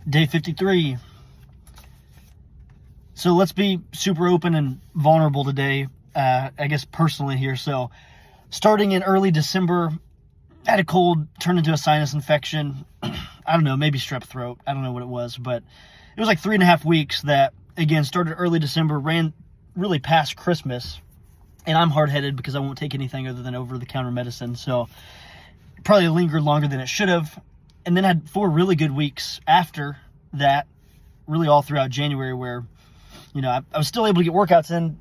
Day 53. So let's be super open and vulnerable today, I guess personally here. So starting in early December, I had a cold, turned into a sinus infection. I don't know, maybe strep throat. I don't know what it was, but it was like 3.5 weeks that, again, started early December, ran really past Christmas. And I'm hard-headed because I won't take anything other than over-the-counter medicine. So probably lingered longer than it should have. And then had 4 really good weeks after that, really all throughout January, where, you know, I was still able to get workouts in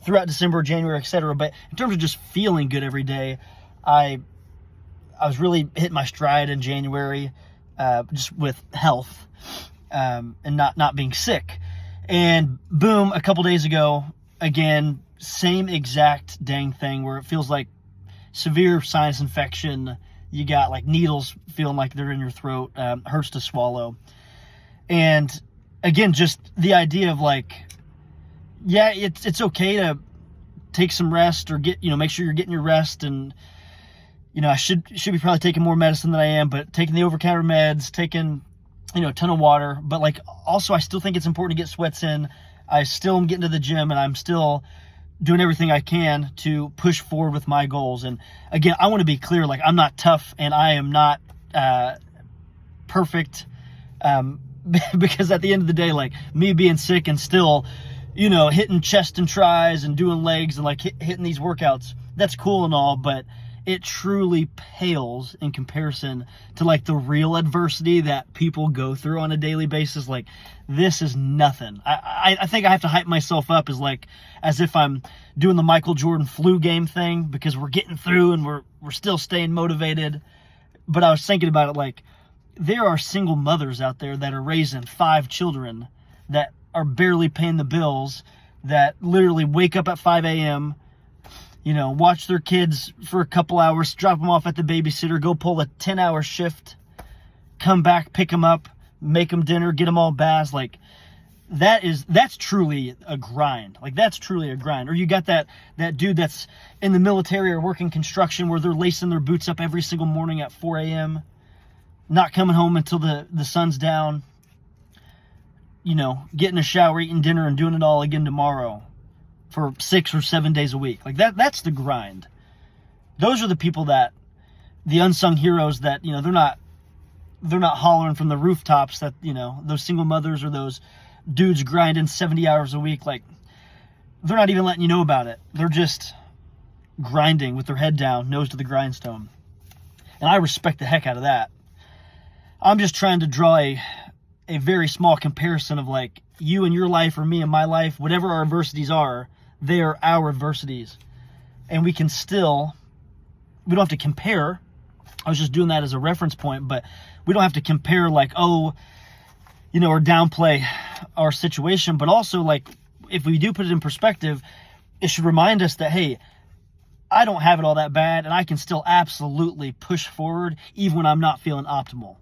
throughout December, January, etc. But in terms of just feeling good every day, I was really hitting my stride in January, just with health and not being sick. And boom, a couple days ago, again, same exact dang thing where it feels like severe sinus infection. You got like needles feeling like they're in your throat, hurts to swallow. And again, just the idea of like, yeah, it's okay to take some rest or make sure you're getting your rest. And, I should be probably taking more medicine than I am, but taking the over-counter meds, taking, a ton of water. But like, also I still think it's important to get sweats in. I still am getting to the gym and I'm still doing everything I can to push forward with my goals. And again, I want to be clear, like I'm not tough and I am not perfect, because at the end of the day, like me being sick and still, hitting chest and tries and doing legs and like hitting these workouts, that's cool and all, but it truly pales in comparison to like the real adversity that people go through on a daily basis. Like this is nothing. I think I have to hype myself up as if I'm doing the Michael Jordan flu game thing because we're getting through and we're still staying motivated. But I was thinking about it, like there are single mothers out there that are raising 5 children that are barely paying the bills, that literally wake up at 5 a.m., watch their kids for a couple hours, drop them off at the babysitter, go pull a 10-hour shift, come back, pick them up, make them dinner, get them all bathed. Like that's truly a grind. Like that's truly a grind. Or you got that dude that's in the military or working construction where they're lacing their boots up every single morning at 4 a.m., not coming home until the sun's down, getting a shower, eating dinner, and doing it all again tomorrow for 6 or 7 days a week. Like that's the grind. Those are the people the unsung heroes that, they're not hollering from the rooftops that, those single mothers or those dudes grinding 70 hours a week. Like they're not even letting you know about it. They're just grinding with their head down, nose to the grindstone. And I respect the heck out of that. I'm just trying to draw a very small comparison of like you and your life or me and my life, whatever our adversities are, they are our adversities. And we don't have to compare. I was just doing that as a reference point, but we don't have to compare like, or downplay our situation. But also like, if we do put it in perspective, it should remind us that, hey, I don't have it all that bad and I can still absolutely push forward even when I'm not feeling optimal.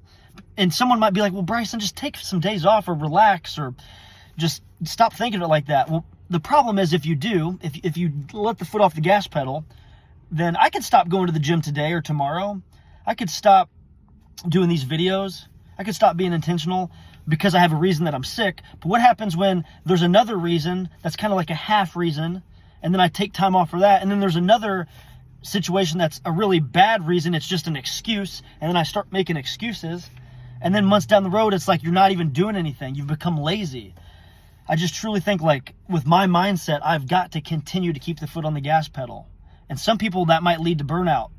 And someone might be like, well, Bryson, just take some days off or relax or just stop thinking of it like that. Well, the problem is if you let the foot off the gas pedal, then I could stop going to the gym today or tomorrow. I could stop doing these videos. I could stop being intentional because I have a reason that I'm sick. But what happens when there's another reason that's kind of like a half reason, and then I take time off for that, and then there's another situation that's a really bad reason, it's just an excuse, and then I start making excuses, and then months down the road, it's like you're not even doing anything. You've become lazy. I just truly think like with my mindset, I've got to continue to keep the foot on the gas pedal. And some people that might lead to burnout.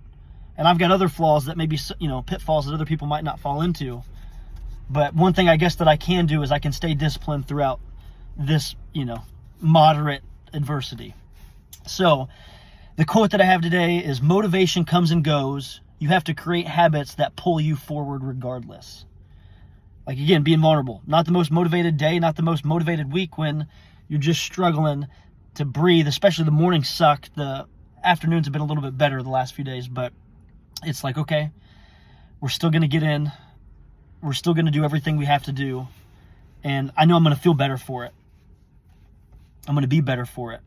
And I've got other flaws that maybe, pitfalls that other people might not fall into. But one thing I guess that I can do is I can stay disciplined throughout this, moderate adversity. So the quote that I have today is, motivation comes and goes. You have to create habits that pull you forward regardless. Like, again, being vulnerable. Not the most motivated day, not the most motivated week when you're just struggling to breathe, especially the mornings suck. The afternoons have been a little bit better the last few days, but it's like, okay, we're still going to get in. We're still going to do everything we have to do. And I know I'm going to feel better for it. I'm going to be better for it.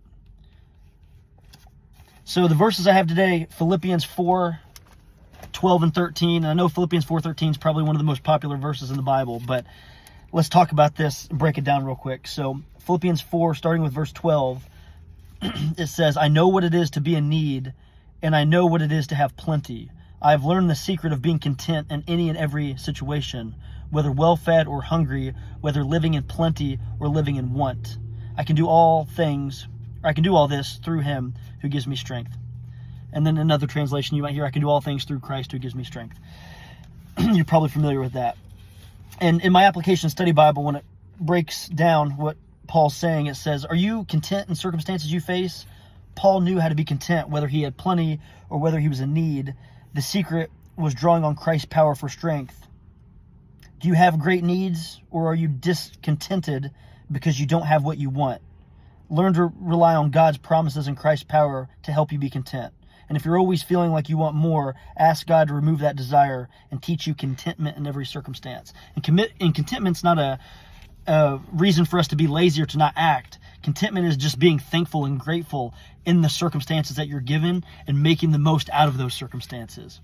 So the verses I have today, Philippians 4:12 and 13. And I know Philippians 4:13 is probably one of the most popular verses in the Bible, but let's talk about this and break it down real quick. So Philippians 4, starting with verse 12, it says, I know what it is to be in need, and I know what it is to have plenty. I have learned the secret of being content in any and every situation, whether well-fed or hungry, whether living in plenty or living in want. I can do all this through him who gives me strength. And then another translation you might hear, I can do all things through Christ who gives me strength. You're probably familiar with that. And in my application study Bible, when it breaks down what Paul's saying, it says, are you content in circumstances you face? Paul knew how to be content, whether he had plenty or whether he was in need. The secret was drawing on Christ's power for strength. Do you have great needs, or are you discontented because you don't have what you want? Learn to rely on God's promises and Christ's power to help you be content. And if you're always feeling like you want more, ask God to remove that desire and teach you contentment in every circumstance. And contentment's not a reason for us to be lazy or to not act. Contentment is just being thankful and grateful in the circumstances that you're given and making the most out of those circumstances.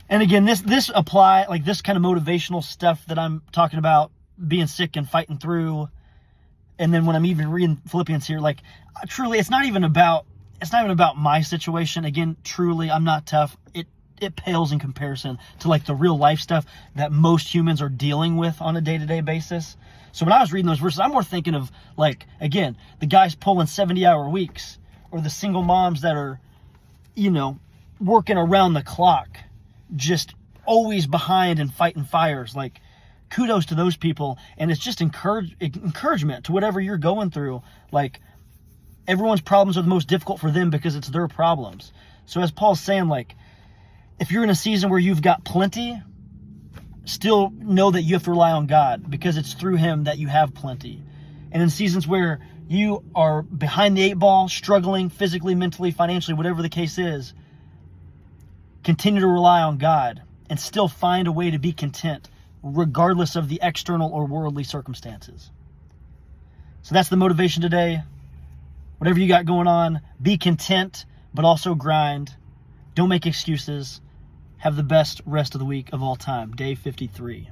And again, this kind of motivational stuff that I'm talking about, being sick and fighting through, and then when I'm even reading Philippians here, like, truly, it's not even about my situation. Again, truly, I'm not tough. It pales in comparison to like the real life stuff that most humans are dealing with on a day-to-day basis. So when I was reading those verses, I'm more thinking of, like, again, the guys pulling 70-hour weeks, or the single moms that are, working around the clock, just always behind and fighting fires. Like, kudos to those people. And it's just encouragement to whatever you're going through. Like, everyone's problems are the most difficult for them because it's their problems. So as Paul's saying, like, if you're in a season where you've got plenty, still know that you have to rely on God, because it's through him that you have plenty. And in seasons where you are behind the 8 ball, struggling physically, mentally, financially, whatever the case is, continue to rely on God and still find a way to be content regardless of the external or worldly circumstances. So that's the motivation today. Whatever you got going on, be content, but also grind. Don't make excuses. Have the best rest of the week of all time. Day 53.